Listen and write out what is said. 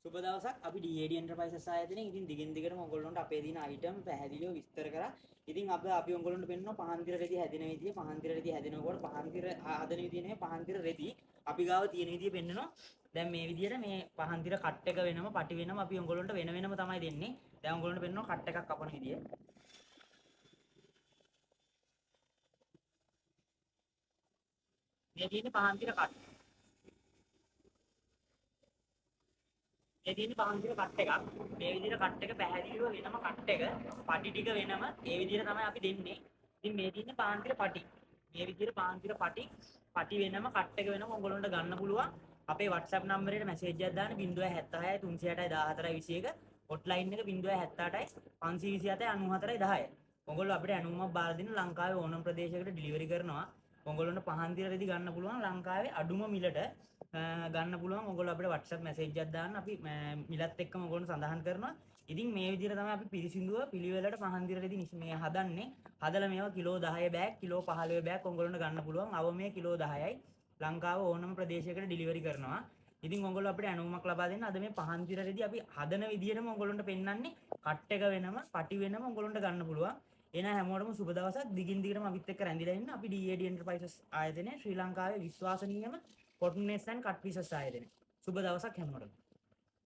සුබ දවසක්. අපි DAD Enterprises ආයතනයෙන් ඉතින් දිගින් දිගටම ඔයගොල්ලන්ට අපේ දින item පැහැදිලිව විස්තර කරා. ඉතින් අපි ඔයගොල්ලන්ට පෙන්නනවා පහන්තිර රෙදි හැදෙන විදිය. පහන්තිර රෙදි හැදෙනකොට පහන්තිර හදන විදිය නෙමෙයි පහන්තිර රෙදි අපි ගාව තියෙන විදිය පෙන්නනවා. දැන් මේ විදියට මේ පහන්තිර කට් එක වෙනම පටි වෙනම අපි ඔයගොල්ලන්ට වෙන වෙනම තමයි දෙන්නේ. දැන් ඔයගොල්ලන්ට පෙන්නනවා කට් එකක් කපන විදිය. මේ තියෙන්නේ පහන්තිර කට්. මේ තියෙන්නේ පහන්තිර කට් එකක්. මේ විදිහට කට් එක පැහැදිලිව වෙනම කට් එක, පටි ටික වෙනම ඒ විදිහට තමයි අපි දෙන්නේ. ඉතින් මේ තියෙන්නේ පහන්තිර පටි. මේ විදිහට පහන්තිර පටි වෙනම කට් එක වෙනම ඔයගොල්ලන්ට ගන්න පුළුවන්. අපේ WhatsApp නම්බරේට මැසේජ් එකක් දාන්න 076 306 14 හොට්ලයින් එක 078 527 94 10. ඔයගොල්ලෝ අපිට ඇනුමක් බාර දෙන්න ලංකාවේ ඕනම ප්‍රදේශයකට ඩිලිවරි කරනවා. ඔයගොල්ලන්ට පහන්තිර රෙදි ගන්න පුළුවන් ලංකාවේ අඩුම මිලට ගන්න පුළුවන්. ඔයගොල්ලෝ අපිට WhatsApp message එකක් දාන්න අපි මිලත් එක්කම ඔයගොල්ලෝ සඳහන් කරනවා. ඉතින් මේ විදිහට තමයි අපි පිරිසිදුව පිළිවෙලට පහන්තිර රෙදි මේ හදන්නේ. හදලා මේවා කිලෝ 10 බෑග් කිලෝ 15 බෑග් ඔයගොල්ලන්ට ගන්න පුළුවන්. අවමේ කිලෝ 10යි. ලංකාව ඕනම ප්‍රදේශයකට ඩිලිවරි කරනවා. ඉතින් ඔයගොල්ලෝ අපිට ඇනුමක් ලබා දෙන්න. අද මේ පහන්තිර රෙදි අපි හදන විදිහටම ඔයගොල්ලන්ට පෙන්වන්නේ. කට් එක වෙනම, පටි වෙනම ඔයගොල්ලන්ට ගන්න පුළුවන්. එන හැමෝටම සුබ දවසක්. දිගින් දිගටම අපිත් එක්ක රැඳිලා ඉන්න. අපි DAD Enterprises ආයතනයේ ශ්‍රී ලංකාවේ විශ්වාසනීයම කොටන් මේස් ඇන්ඩ් කට් පීසස් ආයතනය. සුබ දවසක් හැමෝටම.